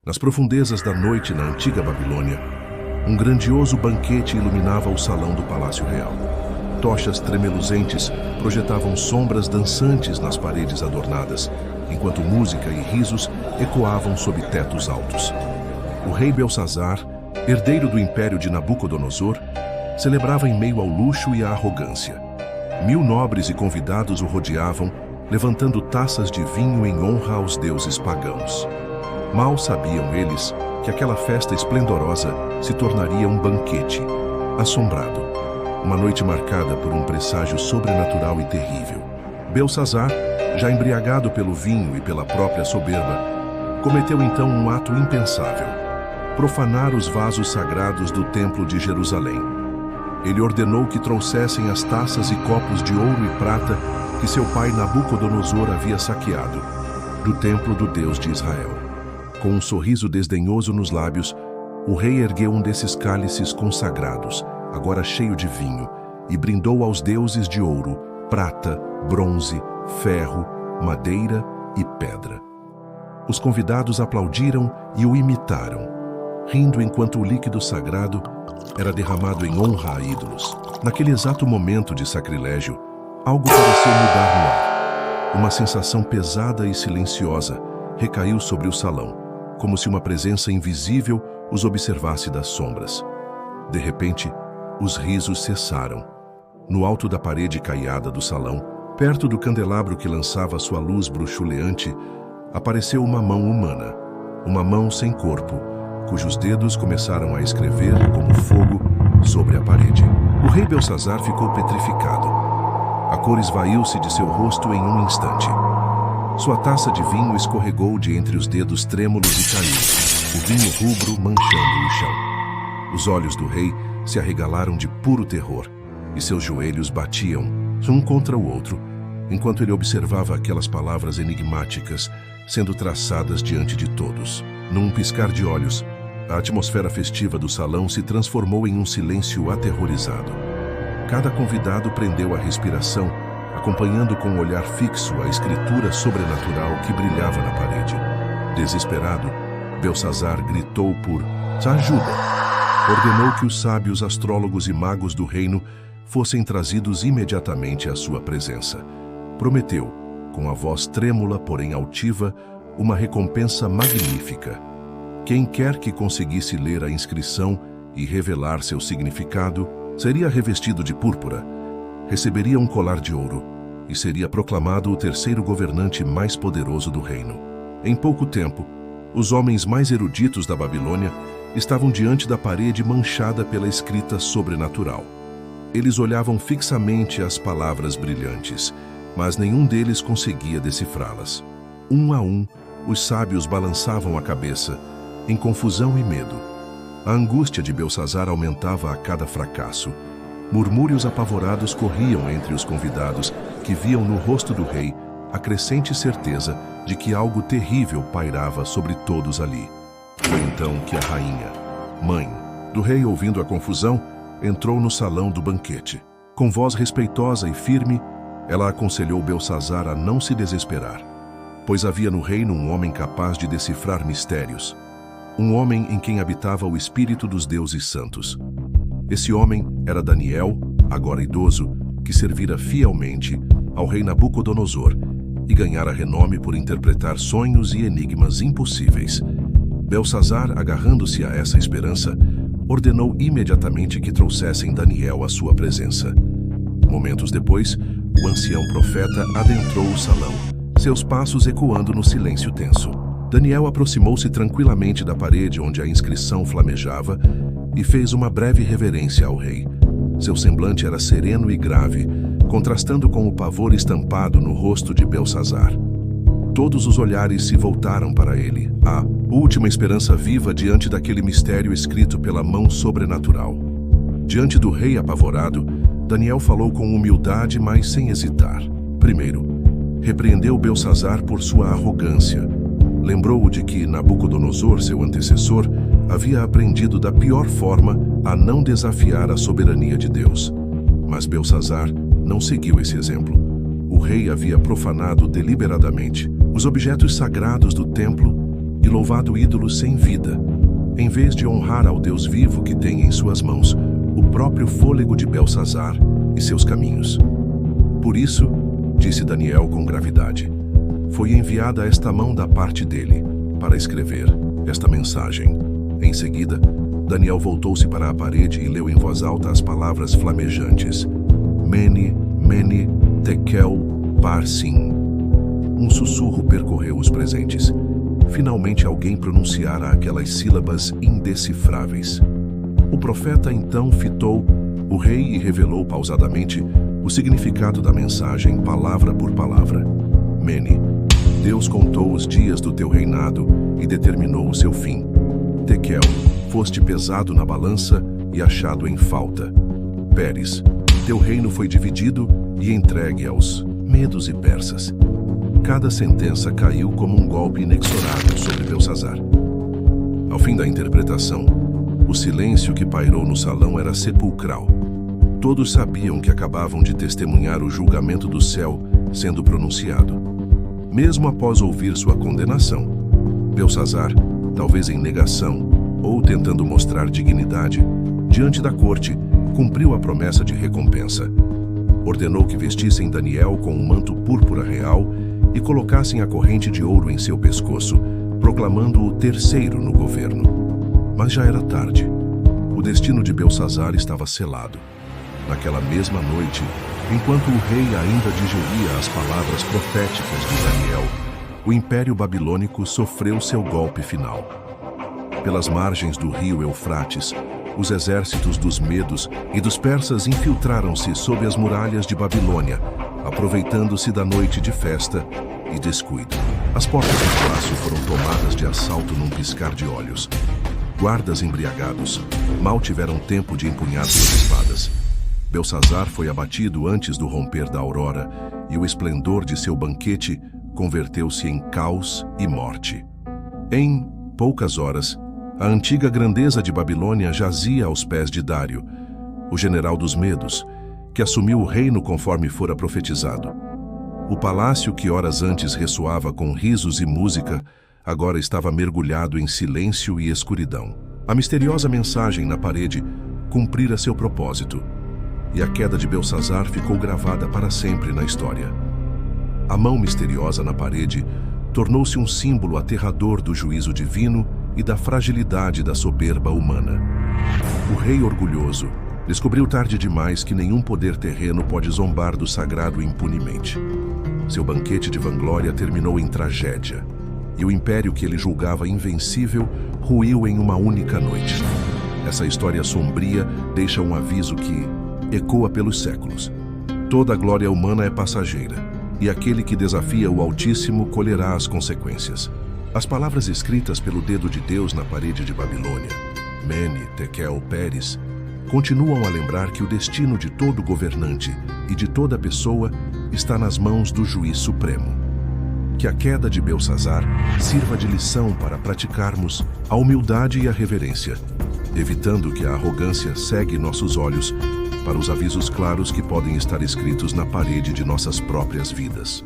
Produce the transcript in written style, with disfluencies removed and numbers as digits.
Nas profundezas da noite na antiga Babilônia, um grandioso banquete iluminava o salão do Palácio Real. Tochas tremeluzentes projetavam sombras dançantes nas paredes adornadas, enquanto música e risos ecoavam sob tetos altos. O rei Belsazar, herdeiro do império de Nabucodonosor, celebrava em meio ao luxo e à arrogância. 1000 nobres e convidados o rodeavam, levantando taças de vinho em honra aos deuses pagãos. Mal sabiam eles que aquela festa esplendorosa se tornaria um banquete, assombrado, uma noite marcada por um presságio sobrenatural e terrível. Belsazar, já embriagado pelo vinho e pela própria soberba, cometeu então um ato impensável: profanar os vasos sagrados do templo de Jerusalém. Ele ordenou que trouxessem as taças e copos de ouro e prata que seu pai Nabucodonosor havia saqueado do templo do Deus de Israel. Com um sorriso desdenhoso nos lábios, o rei ergueu um desses cálices consagrados, agora cheio de vinho, e brindou aos deuses de ouro, prata, bronze, ferro, madeira e pedra. Os convidados aplaudiram e o imitaram, rindo enquanto o líquido sagrado era derramado em honra a ídolos. Naquele exato momento de sacrilégio, algo pareceu mudar no ar. Uma sensação pesada e silenciosa recaiu sobre o salão, como se uma presença invisível os observasse das sombras. De repente, os risos cessaram. No alto da parede caiada do salão, perto do candelabro que lançava sua luz bruxuleante, apareceu uma mão humana, uma mão sem corpo, cujos dedos começaram a escrever como fogo sobre a parede. O rei Belsazar ficou petrificado. A cor esvaiu-se de seu rosto em um instante. Sua taça de vinho escorregou de entre os dedos trêmulos e caiu, o vinho rubro manchando o chão. Os olhos do rei se arregalaram de puro terror, e seus joelhos batiam, um contra o outro, enquanto ele observava aquelas palavras enigmáticas sendo traçadas diante de todos. Num piscar de olhos, a atmosfera festiva do salão se transformou em um silêncio aterrorizado. Cada convidado prendeu a respiração, acompanhando com um olhar fixo a escritura sobrenatural que brilhava na parede. Desesperado, Belsazar gritou por ajuda. Ordenou que os sábios astrólogos e magos do reino fossem trazidos imediatamente à sua presença. Prometeu, com a voz trêmula, porém altiva, uma recompensa magnífica. Quem quer que conseguisse ler a inscrição e revelar seu significado seria revestido de púrpura, receberia um colar de ouro e seria proclamado o terceiro governante mais poderoso do reino. Em pouco tempo, os homens mais eruditos da Babilônia estavam diante da parede manchada pela escrita sobrenatural. Eles olhavam fixamente as palavras brilhantes, mas nenhum deles conseguia decifrá-las. Um a um, os sábios balançavam a cabeça, em confusão e medo. A angústia de Belsazar aumentava a cada fracasso. Murmúrios apavorados corriam entre os convidados, que viam no rosto do rei a crescente certeza de que algo terrível pairava sobre todos ali. Foi então que a rainha, mãe do rei, ouvindo a confusão, entrou no salão do banquete. Com voz respeitosa e firme, ela aconselhou Belsazar a não se desesperar, pois havia no reino um homem capaz de decifrar mistérios, um homem em quem habitava o espírito dos deuses santos. Esse homem era Daniel, agora idoso, que servira fielmente ao rei Nabucodonosor e ganhara renome por interpretar sonhos e enigmas impossíveis. Belsazar, agarrando-se a essa esperança, ordenou imediatamente que trouxessem Daniel à sua presença. Momentos depois, o ancião profeta adentrou o salão, seus passos ecoando no silêncio tenso. Daniel aproximou-se tranquilamente da parede onde a inscrição flamejava e fez uma breve reverência ao rei. Seu semblante era sereno e grave, contrastando com o pavor estampado no rosto de Belsazar. Todos os olhares se voltaram para ele, a última esperança viva diante daquele mistério escrito pela mão sobrenatural. Diante do rei apavorado, Daniel falou com humildade, mas sem hesitar. Primeiro, repreendeu Belsazar por sua arrogância. Lembrou-o de que Nabucodonosor, seu antecessor, havia aprendido da pior forma a não desafiar a soberania de Deus. Mas Belsazar não seguiu esse exemplo. O rei havia profanado deliberadamente os objetos sagrados do templo e louvado ídolo sem vida, em vez de honrar ao Deus vivo que tem em suas mãos o próprio fôlego de Belsazar e seus caminhos. Por isso, disse Daniel com gravidade, foi enviada esta mão da parte dele para escrever esta mensagem. Em seguida, Daniel voltou-se para a parede e leu em voz alta as palavras flamejantes: Mene, Mene, Tekel, Parsim. Um sussurro percorreu os presentes. Finalmente alguém pronunciara aquelas sílabas indecifráveis. O profeta então fitou o rei e revelou pausadamente o significado da mensagem, palavra por palavra. Mene, Deus contou os dias do teu reinado e determinou o seu fim. Tekel, foste pesado na balança e achado em falta. Pérez, teu reino foi dividido e entregue aos medos e persas. Cada sentença caiu como um golpe inexorável sobre Belsazar. Ao fim da interpretação, o silêncio que pairou no salão era sepulcral. Todos sabiam que acabavam de testemunhar o julgamento do céu sendo pronunciado. Mesmo após ouvir sua condenação, Belsazar, talvez em negação ou tentando mostrar dignidade, diante da corte, cumpriu a promessa de recompensa. Ordenou que vestissem Daniel com um manto púrpura real e colocassem a corrente de ouro em seu pescoço, proclamando-o terceiro no governo. Mas já era tarde. O destino de Belsazar estava selado. Naquela mesma noite, enquanto o rei ainda digeria as palavras proféticas de Daniel, o Império Babilônico sofreu seu golpe final. Pelas margens do rio Eufrates, os exércitos dos medos e dos persas infiltraram-se sob as muralhas de Babilônia, aproveitando-se da noite de festa e descuido. As portas do palácio foram tomadas de assalto num piscar de olhos. Guardas embriagados mal tiveram tempo de empunhar suas espadas. Belsazar foi abatido antes do romper da aurora e o esplendor de seu banquete converteu-se em caos e morte. Em poucas horas, a antiga grandeza de Babilônia jazia aos pés de Dário, o general dos medos, que assumiu o reino conforme fora profetizado. O palácio que horas antes ressoava com risos e música, agora estava mergulhado em silêncio e escuridão. A misteriosa mensagem na parede cumprira seu propósito, e a queda de Belsazar ficou gravada para sempre na história. A mão misteriosa na parede tornou-se um símbolo aterrador do juízo divino e da fragilidade da soberba humana. O rei orgulhoso descobriu tarde demais que nenhum poder terreno pode zombar do sagrado impunemente. Seu banquete de vanglória terminou em tragédia, e o império que ele julgava invencível ruiu em uma única noite. Essa história sombria deixa um aviso que ecoa pelos séculos. Toda a glória humana é passageira, e aquele que desafia o Altíssimo colherá as consequências. As palavras escritas pelo dedo de Deus na parede de Babilônia, Mene, Tekel, Pérez, continuam a lembrar que o destino de todo governante e de toda pessoa está nas mãos do Juiz Supremo. Que a queda de Belsazar sirva de lição para praticarmos a humildade e a reverência, evitando que a arrogância cegue nossos olhos para os avisos claros que podem estar escritos na parede de nossas próprias vidas.